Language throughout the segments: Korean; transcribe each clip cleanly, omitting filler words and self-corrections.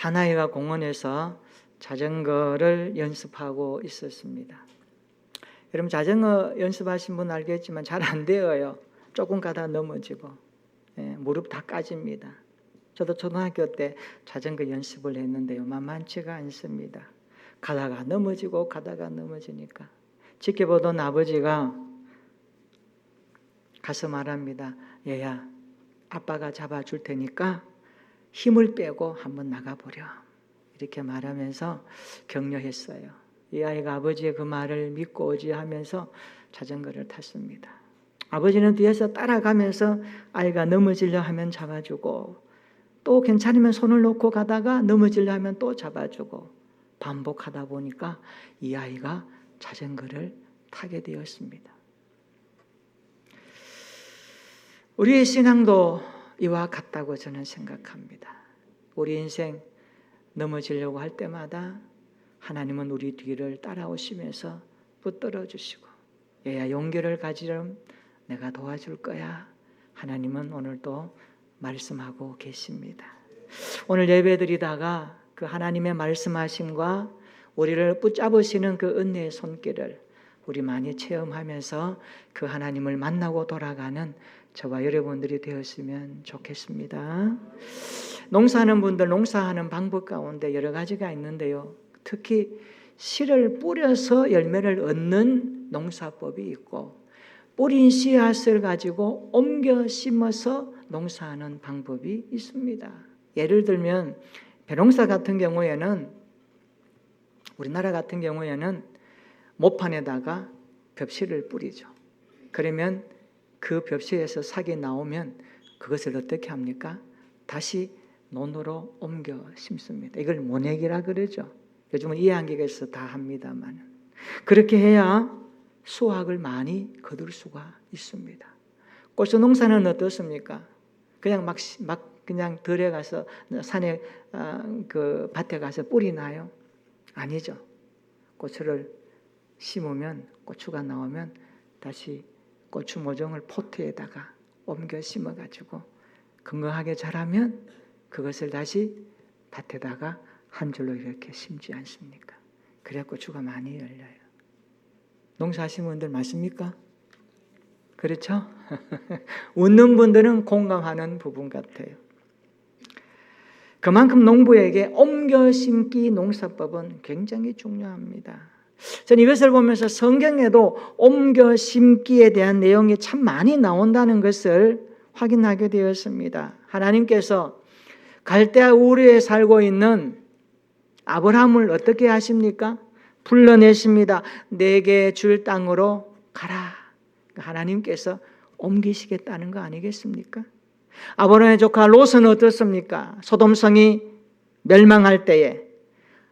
한 아이가 공원에서 자전거를 연습하고 있었습니다. 여러분, 자전거 연습하신 분 알겠지만 잘 안 되어요. 조금 가다 넘어지고 무릎 다 까집니다. 저도 초등학교 때 자전거 연습을 했는데요, 만만치가 않습니다. 가다가 넘어지고 가다가 넘어지니까 지켜보던 아버지가 가서 말합니다. 얘야, 아빠가 잡아줄 테니까 힘을 빼고 한번 나가보려. 이렇게 말하면서 격려했어요. 이 아이가 아버지의 그 말을 믿고 의지하면서 자전거를 탔습니다. 아버지는 뒤에서 따라가면서 아이가 넘어지려 하면 잡아주고, 또 괜찮으면 손을 놓고 가다가 넘어지려 하면 또 잡아주고, 반복하다 보니까 이 아이가 자전거를 타게 되었습니다. 우리의 신앙도 이와 같다고 저는 생각합니다. 우리 인생 넘어지려고 할 때마다 하나님은 우리 뒤를 따라오시면서 붙들어 주시고, 얘야 용기를 가지렴, 내가 도와줄 거야. 하나님은 오늘도 말씀하고 계십니다. 오늘 예배드리다가 그 하나님의 말씀하심과 우리를 붙잡으시는 그 은혜의 손길을 우리 많이 체험하면서 그 하나님을 만나고 돌아가는 저와 여러분들이 되었으면 좋겠습니다. 농사하는 분들 농사하는 방법 가운데 여러 가지가 있는데요, 특히 씨를 뿌려서 열매를 얻는 농사법이 있고, 뿌린 씨앗을 가지고 옮겨 심어서 농사하는 방법이 있습니다. 예를 들면 벼농사 같은 경우에는, 우리나라 같은 경우에는 모판에다가 벽씨를 뿌리죠. 그러면 그 벽씨에서 삭이 나오면 그것을 어떻게 합니까? 다시 논으로 옮겨 심습니다. 이걸 모내기라 그러죠. 요즘은 이해한기에서 다 합니다만, 그렇게 해야 수확을 많이 거둘 수가 있습니다. 고추 농사는 어떻습니까? 그냥 막 그냥 들에 가서 산에 그 밭에 가서 뿌리나요? 아니죠. 고추를 심으면, 고추가 나오면 다시 고추 모종을 포트에다가 옮겨 심어가지고 건강하게 자라면 그것을 다시 밭에다가 한 줄로 이렇게 심지 않습니까? 그래야 고추가 많이 열려요. 농사하시는 분들 맞습니까? 그렇죠? 웃는 분들은 공감하는 부분 같아요. 그만큼 농부에게 옮겨 심기 농사법은 굉장히 중요합니다. 저는 이것을 보면서 성경에도 옮겨 심기에 대한 내용이 참 많이 나온다는 것을 확인하게 되었습니다. 하나님께서 갈대아 우르에 살고 있는 아브라함을 어떻게 하십니까? 불러내십니다. 내게 줄 땅으로 가라. 하나님께서 옮기시겠다는 거 아니겠습니까? 아브라함의 조카 롯은 어떻습니까? 소돔성이 멸망할 때에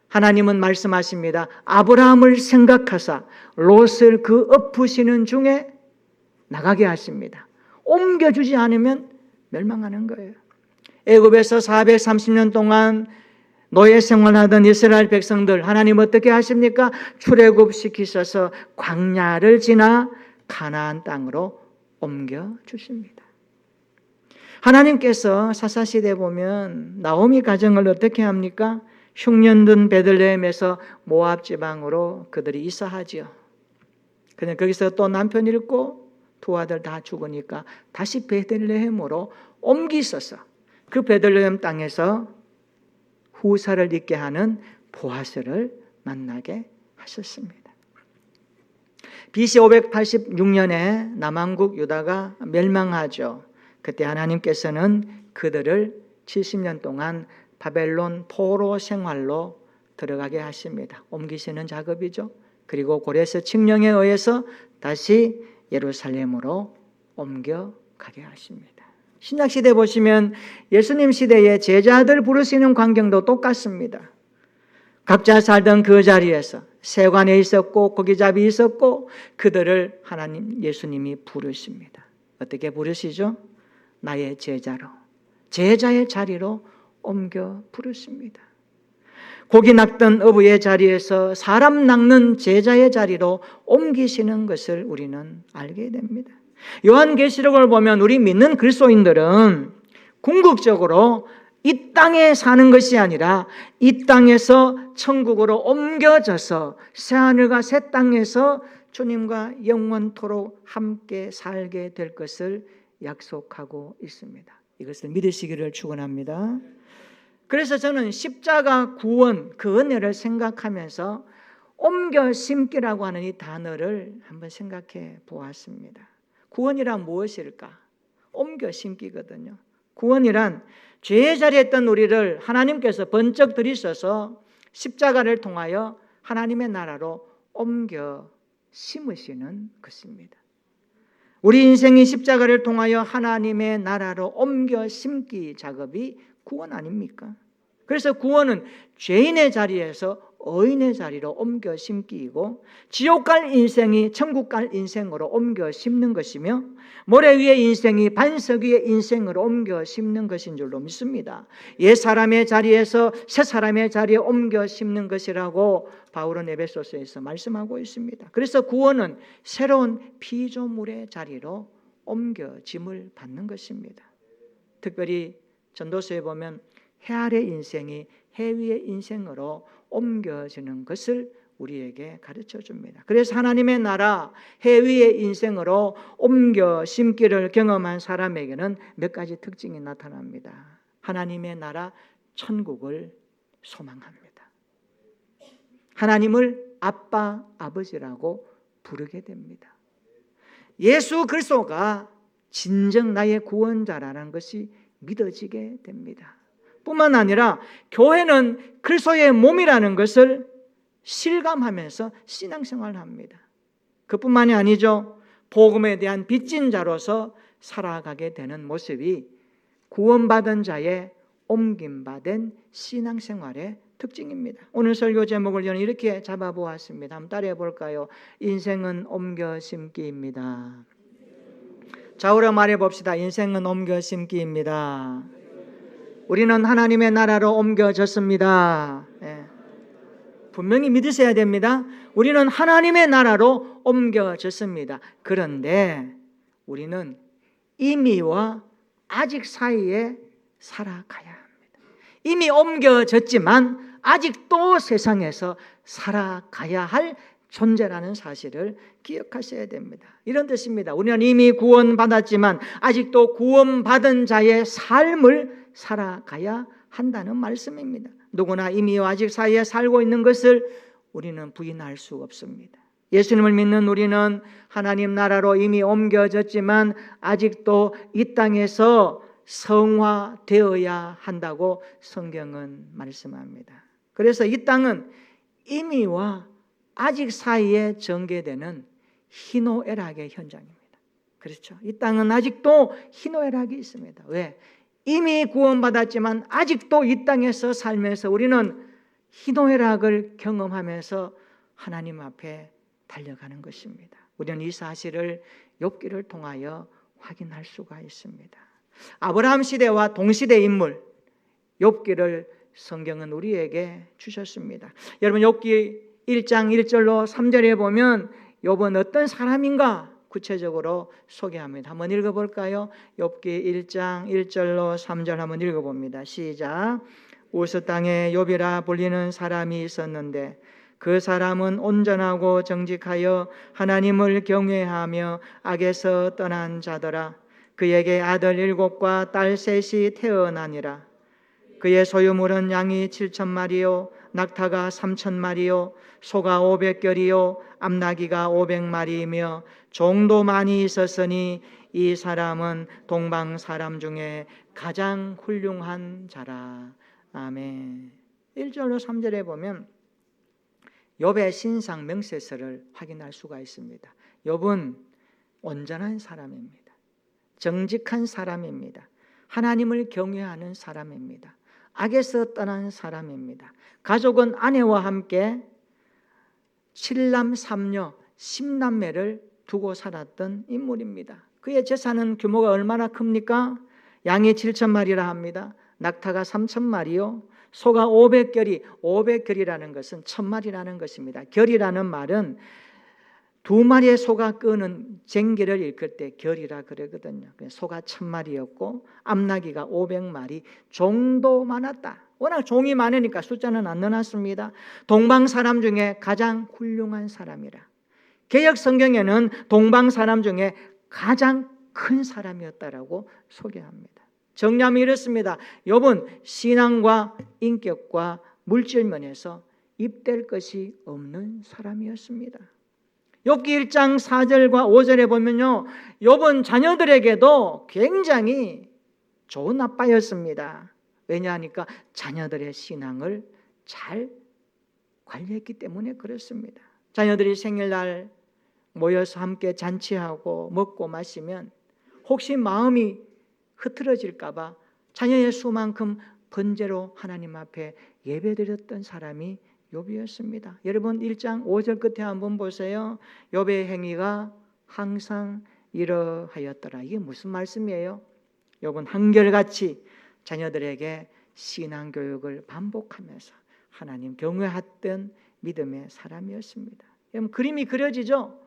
하나님은 말씀하십니다. 아브라함을 생각하사 롯을 그 엎으시는 중에 나가게 하십니다. 옮겨주지 않으면 멸망하는 거예요. 애굽에서 430년 동안 노예 생활하던 이스라엘 백성들, 하나님 어떻게 하십니까? 출애굽시키셔서 광야를 지나 가나안 땅으로 옮겨주십니다. 하나님께서 사사시대 보면 나오미 가정을 어떻게 합니까? 흉년든 베들레헴에서 모압 지방으로 그들이 이사하지요. 그냥 거기서 또 남편 잃고 두 아들 다 죽으니까 다시 베들레헴으로 옮기셔서 그 베들레헴 땅에서 후사를 잇게 하는 보아스를 만나게 하셨습니다. BC 586년에 남왕국 유다가 멸망하죠. 그때 하나님께서는 그들을 70년 동안 바벨론 포로 생활로 들어가게 하십니다. 옮기시는 작업이죠. 그리고 고레스 칙령에 의해서 다시 예루살렘으로 옮겨가게 하십니다. 신약시대 보시면 예수님 시대에 제자들 부르시는 광경도 똑같습니다. 각자 살던 그 자리에서 세관에 있었고 고기잡이 있었고 그들을 하나님 예수님이 부르십니다. 어떻게 부르시죠? 나의 제자로, 제자의 자리로 옮겨 부르십니다. 고기 낚던 어부의 자리에서 사람 낚는 제자의 자리로 옮기시는 것을 우리는 알게 됩니다. 요한계시록을 보면 우리 믿는 그리스도인들은 궁극적으로 이 땅에 사는 것이 아니라 이 땅에서 천국으로 옮겨져서 새하늘과 새 땅에서 주님과 영원토록 함께 살게 될 것을 약속하고 있습니다. 이것을 믿으시기를 축원합니다. 그래서 저는 십자가 구원 그 은혜를 생각하면서 옮겨 심기라고 하는 이 단어를 한번 생각해 보았습니다. 구원이란 무엇일까? 옮겨 심기거든요. 구원이란 죄의 자리에 있던 우리를 하나님께서 번쩍 들이셔서 십자가를 통하여 하나님의 나라로 옮겨 심으시는 것입니다. 우리 인생이 십자가를 통하여 하나님의 나라로 옮겨 심기 작업이 구원 아닙니까? 그래서 구원은 죄인의 자리에서 의인의 자리로 옮겨 심기이고 지옥 갈 인생이 천국 갈 인생으로 옮겨 심는 것이며 모래 위의 인생이 반석 위의 인생으로 옮겨 심는 것인 줄로 믿습니다. 옛 사람의 자리에서 새 사람의 자리에 옮겨 심는 것이라고 바울은 에베소서에서 말씀하고 있습니다. 그래서 구원은 새로운 피조물의 자리로 옮겨짐을 받는 것입니다. 특별히 전도서에 보면 해 아래 인생이 해 위의 인생으로 옮겨지는 것을 우리에게 가르쳐 줍니다. 그래서 하나님의 나라 해 위의 인생으로 옮겨 심기를 경험한 사람에게는 몇 가지 특징이 나타납니다. 하나님의 나라 천국을 소망합니다. 하나님을 아빠, 아버지라고 부르게 됩니다. 예수 그리스도가 진정 나의 구원자라는 것이 믿어지게 됩니다. 뿐만 아니라 교회는 그리스도의 몸이라는 것을 실감하면서 신앙생활을 합니다. 그뿐만이 아니죠. 복음에 대한 빚진 자로서 살아가게 되는 모습이 구원받은 자의 옮김받은 신앙생활의 특징입니다. 오늘 설교 제목을 저는 이렇게 잡아보았습니다. 한번 따라해 볼까요? 인생은 옮겨 심기입니다. 좌우로 말해 봅시다. 인생은 옮겨 심기입니다. 우리는 하나님의 나라로 옮겨졌습니다. 네. 분명히 믿으셔야 됩니다. 우리는 하나님의 나라로 옮겨졌습니다. 그런데 우리는 이미와 아직 사이에 살아가야 합니다. 이미 옮겨졌지만 아직도 세상에서 살아가야 할 존재라는 사실을 기억하셔야 됩니다. 이런 뜻입니다. 우리는 이미 구원받았지만 아직도 구원받은 자의 삶을 살아가야 한다는 말씀입니다. 누구나 이미 아직 사이에 살고 있는 것을 우리는 부인할 수 없습니다. 예수님을 믿는 우리는 하나님 나라로 이미 옮겨졌지만 아직도 이 땅에서 성화되어야 한다고 성경은 말씀합니다. 그래서 이 땅은 이미와 아직 사이에 전개되는 희노애락의 현장입니다. 그렇죠? 이 땅은 아직도 희노애락이 있습니다. 왜? 이미 구원받았지만 아직도 이 땅에서 살면서 우리는 희노애락을 경험하면서 하나님 앞에 달려가는 것입니다. 우리는 이 사실을 욥기를 통하여 확인할 수가 있습니다. 아브라함 시대와 동시대 인물 욥기를 성경은 우리에게 주셨습니다. 여러분 욥기 1장 1절로 3절에 보면 욥은 어떤 사람인가 구체적으로 소개합니다. 한번 읽어볼까요? 욥기 1장 1절로 3절 한번 읽어봅니다. 시작. 우스 땅에 욥이라 불리는 사람이 있었는데 그 사람은 온전하고 정직하여 하나님을 경외하며 악에서 떠난 자더라. 그에게 아들 7과 딸 3이 태어나니라. 그의 소유물은 양이 7,000마리요 낙타가 3,000마리요 소가 500결이요 암나기가 500마리이며 종도 많이 있었으니 이 사람은 동방 사람 중에 가장 훌륭한 자라. 아멘. 1절로 3절에 보면 욥의 신상 명세서를 확인할 수가 있습니다. 욥은 온전한 사람입니다. 정직한 사람입니다. 하나님을 경외하는 사람입니다. 악에서 떠난 사람입니다. 가족은 아내와 함께 7남 3녀 10남매를 두고 살았던 인물입니다. 그의 재산은 규모가 얼마나 큽니까? 양이 7,000마리라 합니다. 낙타가 3,000마리요 소가 500결이 500결이라는 것은 1,000마리라는 것입니다. 결이라는 말은 두 마리의 소가 끄는 쟁기를 일컬 때 결이라 그러거든요. 소가 1000마리였고 암나귀가 500마리, 종도 많았다. 워낙 종이 많으니까 숫자는 안 넣어놨습니다. 동방 사람 중에 가장 훌륭한 사람이라. 개역 성경에는 동방 사람 중에 가장 큰 사람이었다라고 소개합니다. 정리하면 이렇습니다. 욥은 신앙과 인격과 물질 면에서 입댈 것이 없는 사람이었습니다. 욥기 1장 4절과 5절에 보면요, 욥은 자녀들에게도 굉장히 좋은 아빠였습니다. 왜냐하니까 자녀들의 신앙을 잘 관리했기 때문에 그렇습니다. 자녀들이 생일날 모여서 함께 잔치하고 먹고 마시면 혹시 마음이 흐트러질까 봐 자녀의 수만큼 번제로 하나님 앞에 예배드렸던 사람이 욥이었습니다. 여러분 1장 5절 끝에 한번 보세요. 욥의 행위가 항상 이러하였더라. 이게 무슨 말씀이에요? 욥은 한결같이 자녀들에게 신앙교육을 반복하면서 하나님 경외했던 믿음의 사람이었습니다. 여러분 그림이 그려지죠?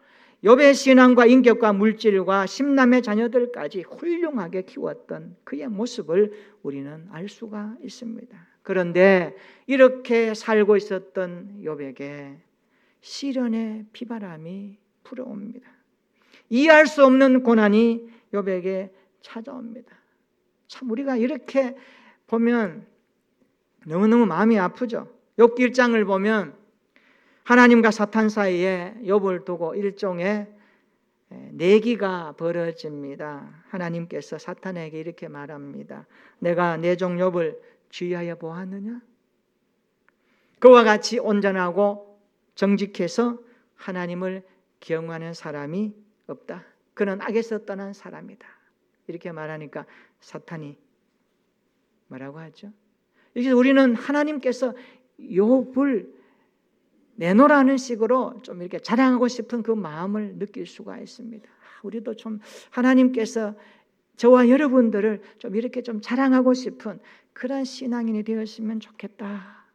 욥의 신앙과 인격과 물질과 10남의 자녀들까지 훌륭하게 키웠던 그의 모습을 우리는 알 수가 있습니다. 그런데 이렇게 살고 있었던 욥에게 시련의 비바람이 불어옵니다. 이해할 수 없는 고난이 욥에게 찾아옵니다. 참 우리가 이렇게 보면 너무너무 마음이 아프죠. 욥기 1장을 보면 하나님과 사탄 사이에 욥을 두고 일종의 내기가 벌어집니다. 하나님께서 사탄에게 이렇게 말합니다. 내가 내 종 욥을 주의하여 보았느냐? 그와 같이 온전하고 정직해서 하나님을 경외하는 사람이 없다. 그는 악에서 떠난 사람이다. 이렇게 말하니까 사탄이 뭐라고 하죠? 여기서 우리는 하나님께서 욥을 내놓으라는 식으로 좀 이렇게 자랑하고 싶은 그 마음을 느낄 수가 있습니다. 우리도 좀 하나님께서 저와 여러분들을 좀 이렇게 좀 자랑하고 싶은 그런 신앙인이 되었으면 좋겠다.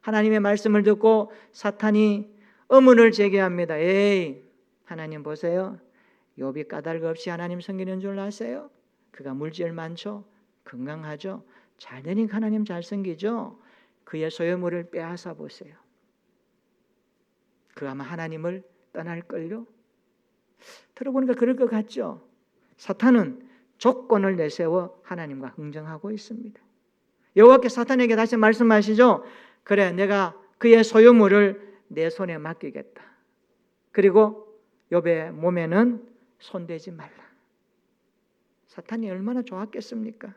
하나님의 말씀을 듣고 사탄이 의문을 제기합니다. 에이, 하나님 보세요. 욥이 까닭 없이 하나님 섬기는 줄 아세요? 그가 물질 많죠? 건강하죠? 잘 되니까 하나님 잘 섬기죠? 그의 소유물을 빼앗아 보세요. 그 아마 하나님을 떠날걸요? 들어보니까 그럴 것 같죠? 사탄은 조건을 내세워 하나님과 흥정하고 있습니다. 여호와께서 사탄에게 다시 말씀하시죠. 그래, 내가 그의 소유물을 내 손에 맡기겠다. 그리고 욥의 몸에는 손대지 말라. 사탄이 얼마나 좋았겠습니까?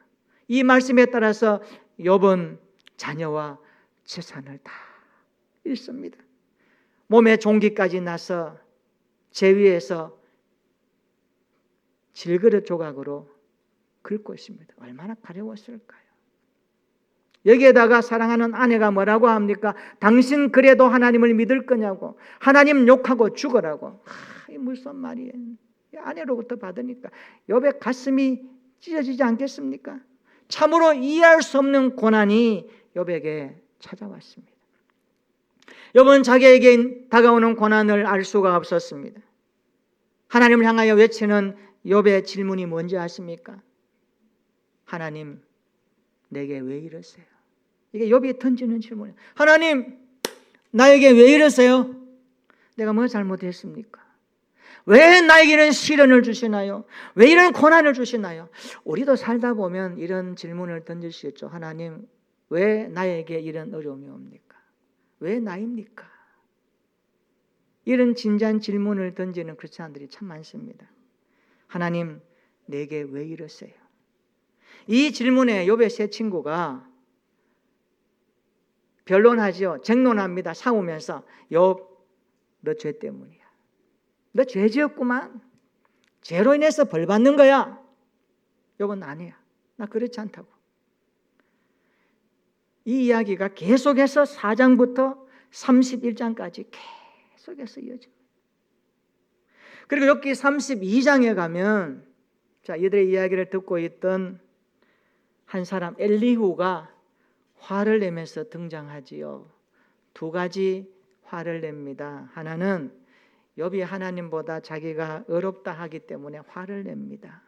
이 말씀에 따라서 욥은 자녀와 재산을 다 잃습니다. 몸에 종기까지 나서 제위에서 질그릇 조각으로 긁고 있습니다. 얼마나 가려웠을까요? 여기에다가 사랑하는 아내가 뭐라고 합니까? 당신 그래도 하나님을 믿을 거냐고, 하나님 욕하고 죽으라고. 이 무슨 말이에요? 아내로부터 받으니까 욥의 가슴이 찢어지지 않겠습니까? 참으로 이해할 수 없는 고난이 욥에게 찾아왔습니다. 욥은 자기에게 다가오는 고난을 알 수가 없었습니다. 하나님을 향하여 외치는 욥의 질문이 뭔지 아십니까? 하나님, 내게 왜 이러세요? 이게 욥이 던지는 질문이에요. 하나님, 나에게 왜 이러세요? 내가 뭐 잘못했습니까? 왜 나에게 이런 시련을 주시나요? 왜 이런 고난을 주시나요? 우리도 살다 보면 이런 질문을 던질 수 있죠. 하나님, 왜 나에게 이런 어려움이 옵니까? 왜 나입니까? 이런 진지한 질문을 던지는 크리스찬들이 참 많습니다. 하나님, 내게 왜 이러세요? 이 질문에 욥의 세 친구가 변론하죠. 쟁론합니다. 싸우면서 욥, 너 죄 때문이야. 너 죄 지었구만. 죄로 인해서 벌 받는 거야. 욥은 아니야. 나 그렇지 않다고. 이 이야기가 계속해서 4장부터 31장까지 계속해서 이어집니다. 그리고 욥기 32장에 가면 자, 이들의 이야기를 듣고 있던 한 사람 엘리후가 화를 내면서 등장하지요. 두 가지 화를 냅니다. 하나는 욥이 하나님보다 자기가 의롭다 하기 때문에 화를 냅니다.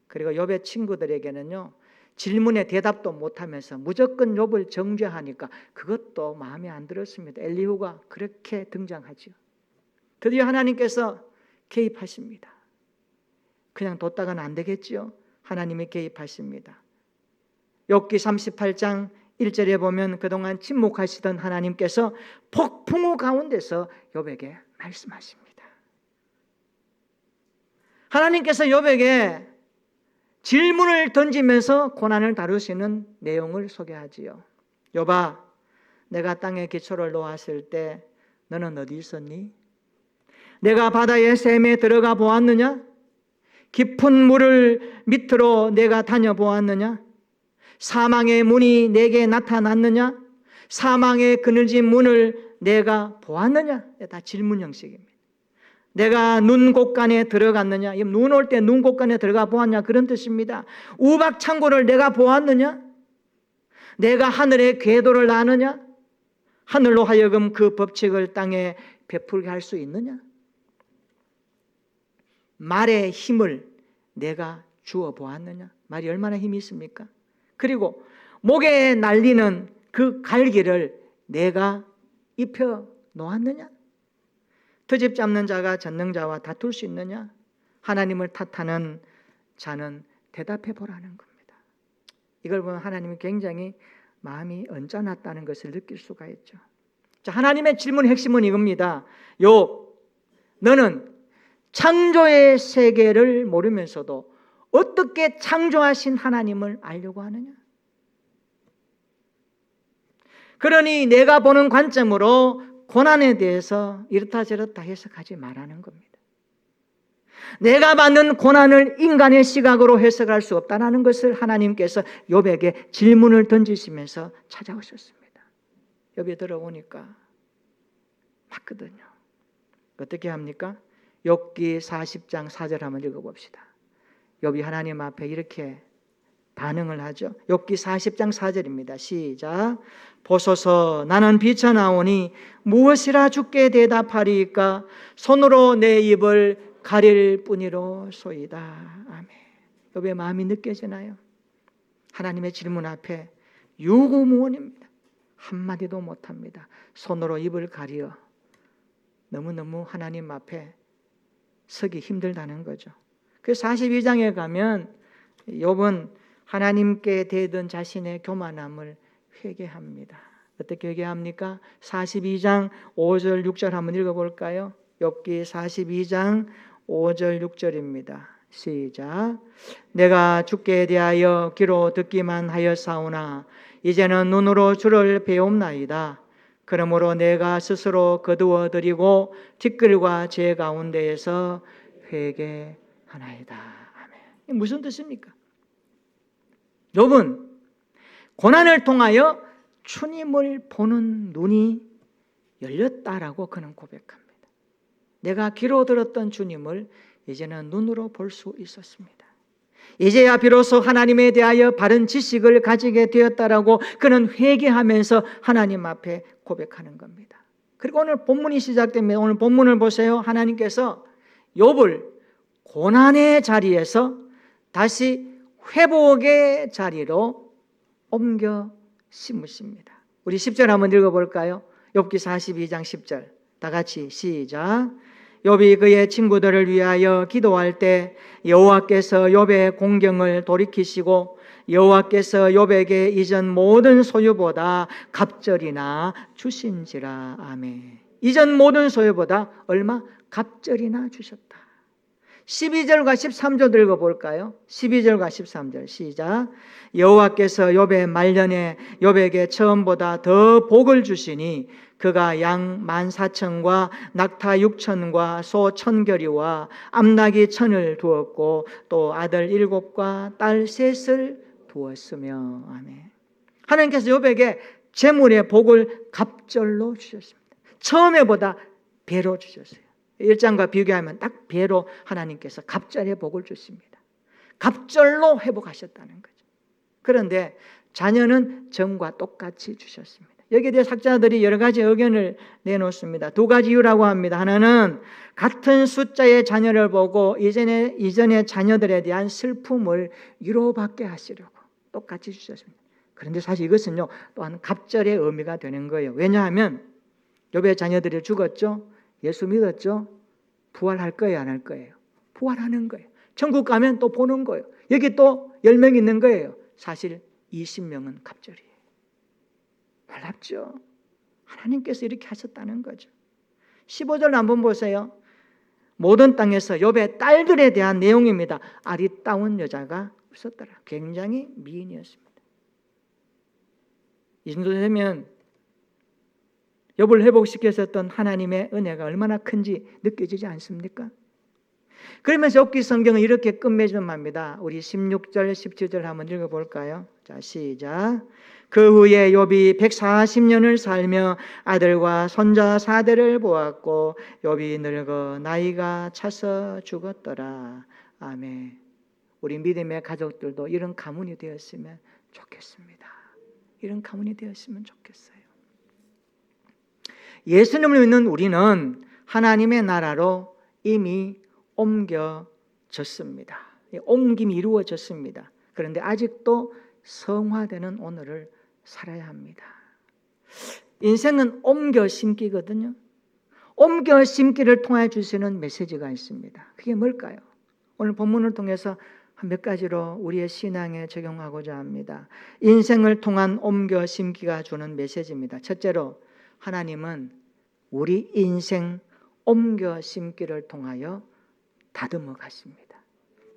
그리고 욥의 친구들에게는요, 질문에 대답도 못하면서 무조건 욥을 정죄하니까 그것도 마음에 안 들었습니다. 엘리후가 그렇게 등장하죠. 드디어 하나님께서 개입하십니다. 그냥 뒀다가는 안 되겠죠. 하나님이 개입하십니다. 욥기 38장 1절에 보면 그동안 침묵하시던 하나님께서 폭풍우 가운데서 욥에게 말씀하십니다. 하나님께서 욥에게 질문을 던지면서 고난을 다루시는 내용을 소개하지요. 욥아, 내가 땅에 기초를 놓았을 때 너는 어디 있었니? 내가 바다의 샘에 들어가 보았느냐? 깊은 물을 밑으로 내가 다녀보았느냐? 사망의 문이 내게 나타났느냐? 사망의 그늘진 문을 내가 보았느냐? 다 질문 형식입니다. 내가 눈 곳간에 들어갔느냐? 눈 올 때 눈 곳간에 들어가 보았냐? 그런 뜻입니다. 우박 창고를 내가 보았느냐? 내가 하늘의 궤도를 아느냐? 하늘로 하여금 그 법칙을 땅에 베풀게 할 수 있느냐? 말의 힘을 내가 주어 보았느냐? 말이 얼마나 힘이 있습니까? 그리고 목에 날리는 그 갈기를 내가 입혀 놓았느냐? 트집 잡는 자가 전능자와 다툴 수 있느냐? 하나님을 탓하는 자는 대답해 보라는 겁니다. 이걸 보면 하나님이 굉장히 마음이 언짢았다는 것을 느낄 수가 있죠. 자, 하나님의 질문의 핵심은 이겁니다. 욥, 너는 창조의 세계를 모르면서도 어떻게 창조하신 하나님을 알려고 하느냐? 그러니 내가 보는 관점으로 고난에 대해서 이렇다 저렇다 해석하지 말라는 겁니다. 내가 받는 고난을 인간의 시각으로 해석할 수 없다는 것을 하나님께서 욥에게 질문을 던지시면서 찾아오셨습니다. 욥이 들어오니까 맞거든요. 어떻게 합니까? 욥기 40장 4절 한번 읽어봅시다. 욥이 하나님 앞에 이렇게 반응을 하죠. 욥기 40장 4절입니다. 시작. 보소서, 나는 비쳐나오니 무엇이라 주께 대답하리이까? 손으로 내 입을 가릴 뿐이로소이다. 아멘. 욥의 마음이 느껴지나요? 하나님의 질문 앞에 유구무원입니다. 한마디도 못합니다. 손으로 입을 가려 너무너무 하나님 앞에 서기 힘들다는 거죠. 그래서 42장에 가면 욥은 하나님께 대던 자신의 교만함을 회개합니다. 어떻게 회개합니까? 42장 5절 6절 한번 읽어볼까요? 욥기 42장 5절 6절입니다. 시작. 내가 주께 대하여 귀로 듣기만 하였사오나 이제는 눈으로 주를 배움나이다. 그러므로 내가 스스로 거두어드리고 티끌과 제 가운데에서 회개하나이다. 아멘. 무슨 뜻입니까? 욥은 고난을 통하여 주님을 보는 눈이 열렸다라고 그는 고백합니다. 내가 귀로 들었던 주님을 이제는 눈으로 볼 수 있었습니다. 이제야 비로소 하나님에 대하여 바른 지식을 가지게 되었다라고 그는 회개하면서 하나님 앞에 고백하는 겁니다. 그리고 오늘 본문이 시작됩니다. 오늘 본문을 보세요. 하나님께서 욥을 고난의 자리에서 다시 회복의 자리로 옮겨 심으십니다. 우리 10절 한번 읽어볼까요? 욥기 42장 10절 다 같이 시작. 욥이 그의 친구들을 위하여 기도할 때 여호와께서 욥의 공경을 돌이키시고 여호와께서 욥에게 이전 모든 소유보다 갑절이나 주신지라. 아멘. 이전 모든 소유보다 얼마? 갑절이나 주셨다. 12절과 13절 읽어볼까요? 12절과 13절 시작. 여호와께서 욥의 말년에 욥에게 처음보다 더 복을 주시니 그가 양 14,000과 낙타 6,000과 소 1,000결이와 암나귀 1,000을 두었고 또 아들 7과 딸 3을 두었으며. 아멘. 하나님께서 욥에게 재물의 복을 갑절로 주셨습니다. 처음에보다 배로 주셨어요. 1장과 비교하면 딱 배로 하나님께서 갑절의 복을 주십니다. 갑절로 회복하셨다는 거죠. 그런데 자녀는 전과 똑같이 주셨습니다. 여기에 대해 학자들이 여러 가지 의견을 내놓습니다. 두 가지 이유라고 합니다. 하나는 같은 숫자의 자녀를 보고 이전의 자녀들에 대한 슬픔을 위로받게 하시려고 똑같이 주셨습니다. 그런데 사실 이것은요, 또한 갑절의 의미가 되는 거예요. 왜냐하면 욥의 자녀들이 죽었죠. 예수 믿었죠. 부활할 거예요, 안 할 거예요? 부활하는 거예요. 천국 가면 또 보는 거예요. 여기 또 10명 있는 거예요. 사실 20명은 갑절이에요. 놀랍죠? 하나님께서 이렇게 하셨다는 거죠. 15절 한번 보세요. 모든 땅에서 욥의 딸들에 대한 내용입니다. 아리따운 여자가 없었더라. 굉장히 미인이었습니다. 이 정도 되면 욥을 회복시켰었던 하나님의 은혜가 얼마나 큰지 느껴지지 않습니까? 그러면서 욥기 성경은 이렇게 끝맺음합니다. 우리 16절, 17절 한번 읽어볼까요? 자, 시작. 그 후에 욥이 140년을 살며 아들과 손자 4대를 보았고 욥이 늙어 나이가 차서 죽었더라. 아멘. 우리 믿음의 가족들도 이런 가문이 되었으면 좋겠습니다. 이런 가문이 되었으면 좋겠어요. 예수님을 믿는 우리는 하나님의 나라로 이미 옮겨졌습니다. 옮김이 이루어졌습니다. 그런데 아직도 성화되는 오늘을 살아야 합니다. 인생은 옮겨 심기거든요. 옮겨 심기를 통해 주시는 메시지가 있습니다. 그게 뭘까요? 오늘 본문을 통해서 몇 가지로 우리의 신앙에 적용하고자 합니다. 인생을 통한 옮겨 심기가 주는 메시지입니다. 첫째로 하나님은 우리 인생 옮겨 심기를 통하여 다듬어 가십니다.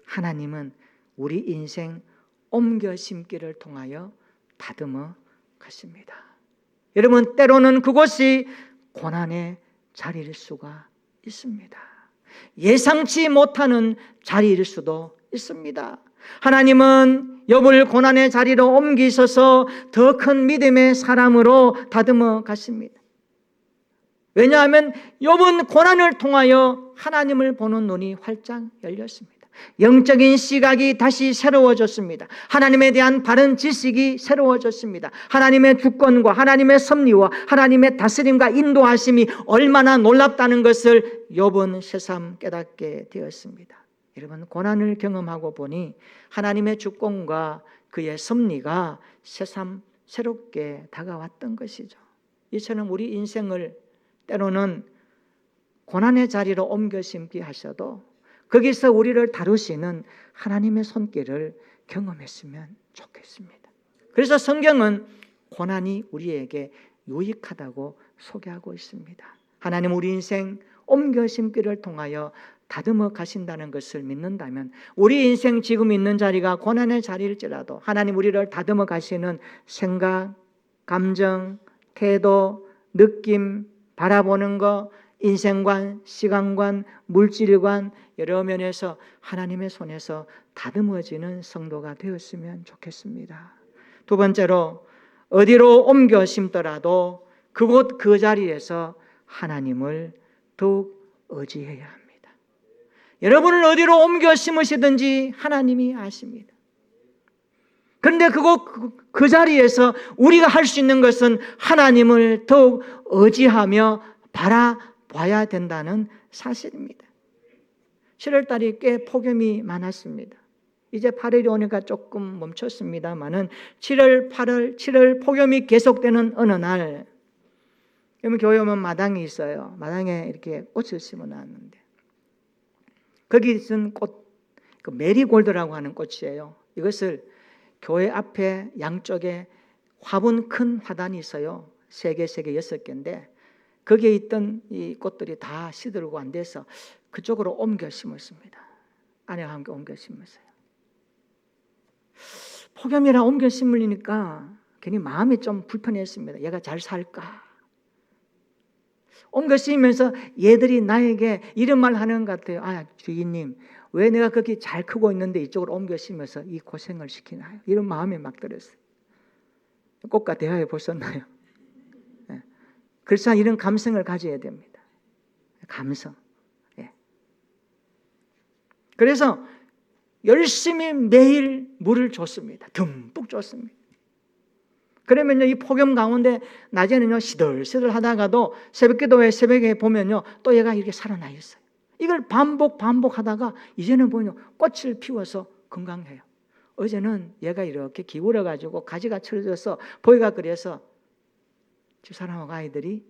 하나님은 우리 인생 옮겨 심기를 통하여 다듬어 가십니다. 여러분, 때로는 그곳이 고난의 자리일 수가 있습니다. 예상치 못하는 자리일 수도 있습니다. 하나님은 욥을 고난의 자리로 옮기셔서 더 큰 믿음의 사람으로 다듬어 가십니다. 왜냐하면 욥은 고난을 통하여 하나님을 보는 눈이 활짝 열렸습니다. 영적인 시각이 다시 새로워졌습니다. 하나님에 대한 바른 지식이 새로워졌습니다. 하나님의 주권과 하나님의 섭리와 하나님의 다스림과 인도하심이 얼마나 놀랍다는 것을 욥은 새삼 깨닫게 되었습니다. 여러분, 고난을 경험하고 보니 하나님의 주권과 그의 섭리가 새삼 새롭게 다가왔던 것이죠. 이처럼 우리 인생을 때로는 고난의 자리로 옮겨 심기 하셔도 거기서 우리를 다루시는 하나님의 손길을 경험했으면 좋겠습니다. 그래서 성경은 고난이 우리에게 유익하다고 소개하고 있습니다. 하나님 우리 인생 옮겨 심기를 통하여 다듬어 가신다는 것을 믿는다면 우리 인생 지금 있는 자리가 고난의 자리일지라도 하나님 우리를 다듬어 가시는 생각, 감정, 태도, 느낌, 바라보는 것, 인생관, 시간관, 물질관 여러 면에서 하나님의 손에서 다듬어지는 성도가 되었으면 좋겠습니다. 두 번째로 어디로 옮겨 심더라도 그곳 그 자리에서 하나님을 더욱 의지해야 합니다. 여러분을 어디로 옮겨 심으시든지 하나님이 아십니다. 그런데 그곳 그 자리에서 우리가 할 수 있는 것은 하나님을 더욱 의지하며 바라봐야 된다는 사실입니다. 7월달이 꽤 폭염이 많았습니다. 이제 8월이 오니까 조금 멈췄습니다만은 7월, 8월, 7월 폭염이 계속되는 어느 날, 여러분 교회 오면 마당이 있어요. 마당에 이렇게 꽃을 심어놨는데 거기 있는 꽃, 그 메리골드라고 하는 꽃이에요. 이것을 교회 앞에 양쪽에 화분 큰 화단이 있어요. 3개, 6개인데 거기에 있던 이 꽃들이 다 시들고 안 돼서 그쪽으로 옮겨 심었습니다. 아내와 함께 옮겨 심었어요. 폭염이라 옮겨 심으니까 괜히 마음이 좀 불편했습니다. 얘가 잘 살까? 옮겨 심으면서 얘들이 나에게 이런 말 하는 것 같아요. 아, 주인님, 왜 내가 그렇게 잘 크고 있는데 이쪽으로 옮겨 심어서 이 고생을 시키나요? 이런 마음이 막 들었어요. 꽃과 대화해 보셨나요? 네. 그래서 이런 감성을 가져야 됩니다. 감성. 네. 그래서 열심히 매일 물을 줬습니다. 듬뿍 줬습니다. 그러면요, 이 폭염 가운데 낮에는요 시들시들 하다가도 새벽기도회 새벽에 보면요 또 얘가 이렇게 살아나 있어요. 이걸 반복하다가 이제는 보면 꽃을 피워서 건강해요. 어제는 얘가 이렇게 기울어 가지고 가지가 철져서 보기가 그래서 집사람하고 아이들이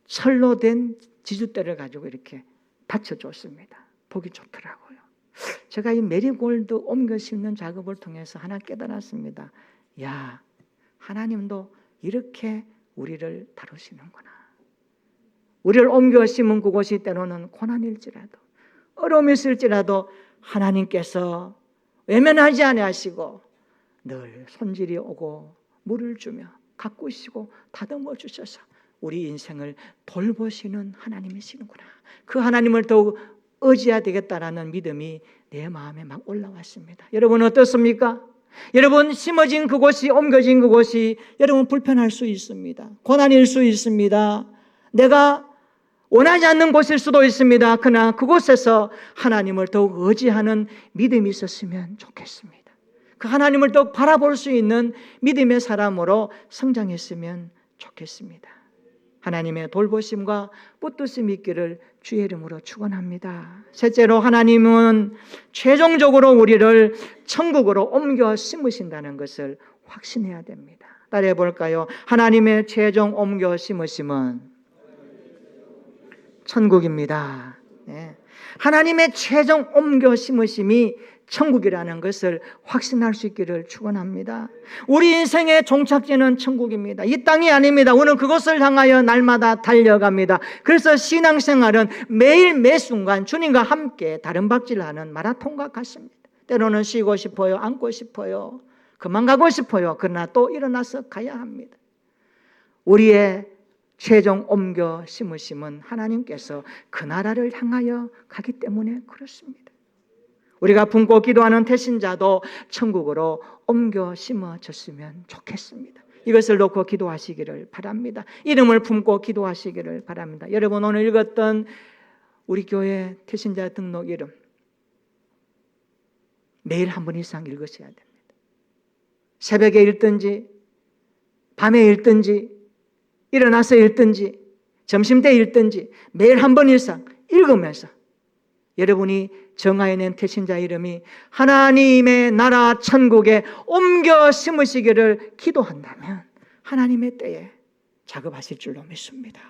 철로 된 지주대를 가지고 이렇게 받쳐줬습니다. 보기 좋더라고요. 제가 이 메리골드 옮겨 심는 작업을 통해서 하나 깨달았습니다. 야, 하나님도 이렇게 우리를 다루시는구나. 우리를 옮겨 심은 그곳이 때로는 고난일지라도 어려움이 있을지라도 하나님께서 외면하지 아니하시고 늘 손질이 오고 물을 주며 가꾸시고 다듬어 주셔서 우리 인생을 돌보시는 하나님이시는구나. 그 하나님을 더욱 의지해야 되겠다라는 믿음이 내 마음에 막 올라왔습니다. 여러분 어떻습니까? 여러분 심어진 그곳이 옮겨진 그곳이 여러분 불편할 수 있습니다. 고난일 수 있습니다. 내가 원하지 않는 곳일 수도 있습니다. 그러나 그곳에서 하나님을 더욱 의지하는 믿음이 있었으면 좋겠습니다. 그 하나님을 더욱 바라볼 수 있는 믿음의 사람으로 성장했으면 좋겠습니다. 하나님의 돌보심과 붙드심이 있기를 주의 이름으로 축원합니다. 셋째로 하나님은 최종적으로 우리를 천국으로 옮겨 심으신다는 것을 확신해야 됩니다. 따라해 볼까요? 하나님의 최종 옮겨 심으심은 천국입니다. 네. 하나님의 최종 옮겨 심으심이 천국이라는 것을 확신할 수 있기를 축원합니다. 우리 인생의 종착지는 천국입니다. 이 땅이 아닙니다. 우리는 그것을 향하여 날마다 달려갑니다. 그래서 신앙생활은 매일 매 순간 주님과 함께 다른 박질하는 마라톤과 같습니다. 때로는 쉬고 싶어요. 앉고 싶어요. 그만 가고 싶어요. 그러나 또 일어나서 가야 합니다. 우리의 최종 옮겨 심으심은 하나님께서 그 나라를 향하여 가기 때문에 그렇습니다. 우리가 품고 기도하는 태신자도 천국으로 옮겨 심어졌으면 좋겠습니다. 이것을 놓고 기도하시기를 바랍니다. 이름을 품고 기도하시기를 바랍니다. 여러분 오늘 읽었던 우리 교회 태신자 등록 이름 매일 한 번 이상 읽으셔야 됩니다. 새벽에 읽든지 밤에 읽든지 일어나서 읽든지 점심때 읽든지 매일 한 번 이상 읽으면서 여러분이 정하여낸 태신자 이름이 하나님의 나라 천국에 옮겨 심으시기를 기도한다면 하나님의 때에 작업하실 줄로 믿습니다.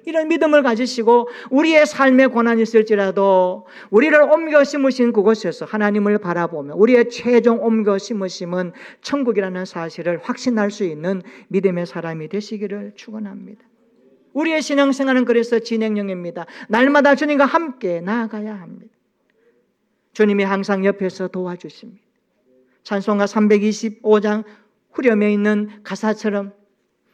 이런 믿음을 가지시고 우리의 삶에 고난이 있을지라도 우리를 옮겨 심으신 그곳에서 하나님을 바라보며 우리의 최종 옮겨 심으심은 천국이라는 사실을 확신할 수 있는 믿음의 사람이 되시기를 축원합니다. 우리의 신앙생활은 그래서 진행형입니다. 날마다 주님과 함께 나아가야 합니다. 주님이 항상 옆에서 도와주십니다. 찬송가 325장 후렴에 있는 가사처럼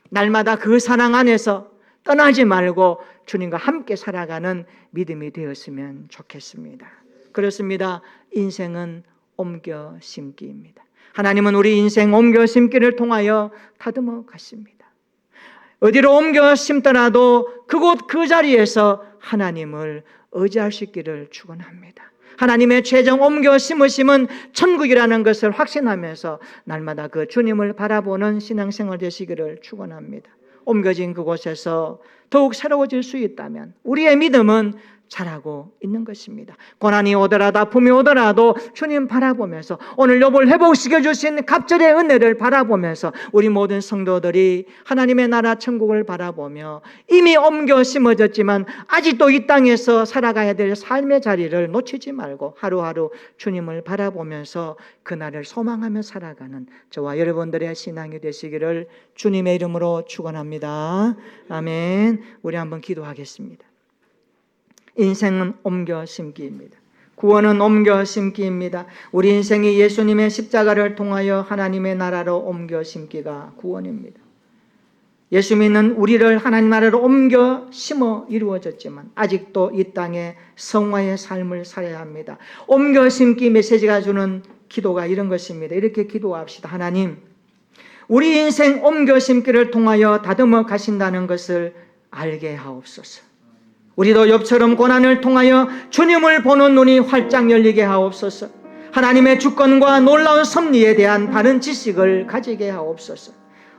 날마다 그 사랑 안에서 떠나지 말고 주님과 함께 살아가는 믿음이 되었으면 좋겠습니다. 그렇습니다. 인생은 옮겨 심기입니다. 하나님은 우리 인생 옮겨 심기를 통하여 다듬어 가십니다. 어디로 옮겨 심더라도 그곳 그 자리에서 하나님을 의지할 수 있기를 축원합니다. 하나님의 최종 옮겨 심으심은 천국이라는 것을 확신하면서 날마다 그 주님을 바라보는 신앙생활 되시기를 축원합니다. 옮겨진 그곳에서 더욱 새로워질 수 있다면 우리의 믿음은 자라고 있는 것입니다. 고난이 오더라도 아픔이 오더라도 주님 바라보면서 오늘 여보를 회복시켜 주신 갑절의 은혜를 바라보면서 우리 모든 성도들이 하나님의 나라 천국을 바라보며 이미 옮겨 심어졌지만 아직도 이 땅에서 살아가야 될 삶의 자리를 놓치지 말고 하루하루 주님을 바라보면서 그날을 소망하며 살아가는 저와 여러분들의 신앙이 되시기를 주님의 이름으로 축원합니다. 아멘. 우리 한번 기도하겠습니다. 인생은 옮겨 심기입니다. 구원은 옮겨 심기입니다. 우리 인생이 예수님의 십자가를 통하여 하나님의 나라로 옮겨 심기가 구원입니다. 예수 믿는 우리를 하나님 나라로 옮겨 심어 이루어졌지만 아직도 이 땅에 성화의 삶을 살아야 합니다. 옮겨 심기 메시지가 주는 기도가 이런 것입니다. 이렇게 기도합시다. 하나님, 우리 인생 옮겨 심기를 통하여 다듬어 가신다는 것을 알게 하옵소서. 우리도 욥처럼 고난을 통하여 주님을 보는 눈이 활짝 열리게 하옵소서. 하나님의 주권과 놀라운 섭리에 대한 바른 지식을 가지게 하옵소서.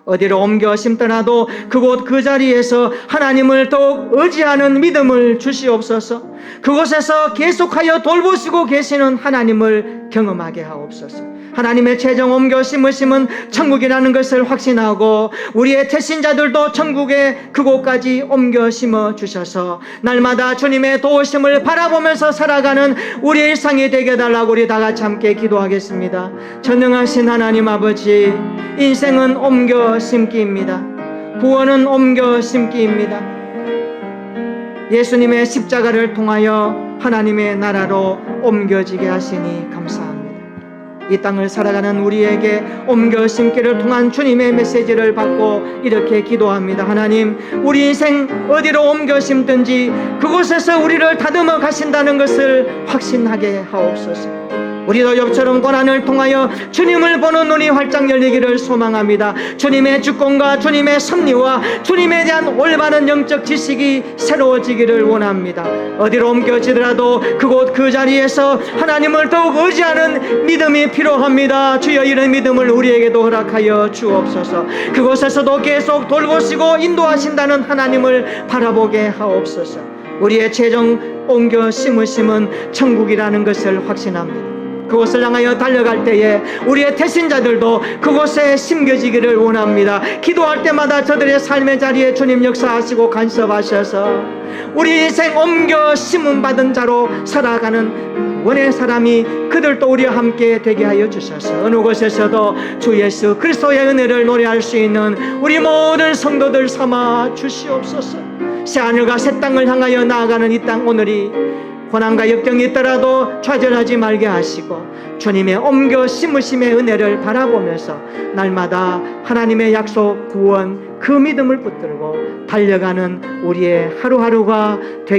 어디로 옮겨 심더라도 그곳 그 자리에서 하나님을 더욱 의지하는 믿음을 주시옵소서. 그곳에서 계속하여 돌보시고 계시는 하나님을 경험하게 하옵소서. 하나님의 최종 옮겨 심으심은 천국이라는 것을 확신하고 우리의 태신자들도 천국의 그곳까지 옮겨 심어 주셔서 날마다 주님의 도우심을 바라보면서 살아가는 우리의 일상이 되게 해달라고 우리 다 같이 함께 기도하겠습니다. 전능하신 하나님 아버지, 인생은 옮겨 심기입니다. 구원은 옮겨 심기입니다. 예수님의 십자가를 통하여 하나님의 나라로 옮겨지게 하시니 감사합니다. 이 땅을 살아가는 우리에게 옮겨 심기를 통한 주님의 메시지를 받고 이렇게 기도합니다. 하나님, 우리 인생 어디로 옮겨 심든지 그곳에서 우리를 다듬어 가신다는 것을 확신하게 하옵소서. 우리도 욥처럼 고난을 통하여 주님을 보는 눈이 활짝 열리기를 소망합니다. 주님의 주권과 주님의 섭리와 주님에 대한 올바른 영적 지식이 새로워지기를 원합니다. 어디로 옮겨지더라도 그곳 그 자리에서 하나님을 더욱 의지하는 믿음이 필요합니다. 주여, 이런 믿음을 우리에게도 허락하여 주옵소서. 그곳에서도 계속 돌보시고 인도하신다는 하나님을 바라보게 하옵소서. 우리의 최종 옮겨 심으심은 천국이라는 것을 확신합니다. 그곳을 향하여 달려갈 때에 우리의 태신자들도 그곳에 심겨지기를 원합니다. 기도할 때마다 저들의 삶의 자리에 주님 역사하시고 간섭하셔서 우리 인생 옮겨 심음 받은 자로 살아가는 원의 사람이 그들도 우리와 함께 되게 하여 주셔서 어느 곳에서도 주 예수 그리스도의 은혜를 노래할 수 있는 우리 모든 성도들 삼아 주시옵소서. 새하늘과 새 땅을 향하여 나아가는 이 땅 오늘이 고난과 역경이 있더라도 좌절하지 말게 하시고 주님의 옮겨 심으심의 은혜를 바라보면서 날마다 하나님의 약속 구원 그 믿음을 붙들고 달려가는 우리의 하루하루가 되게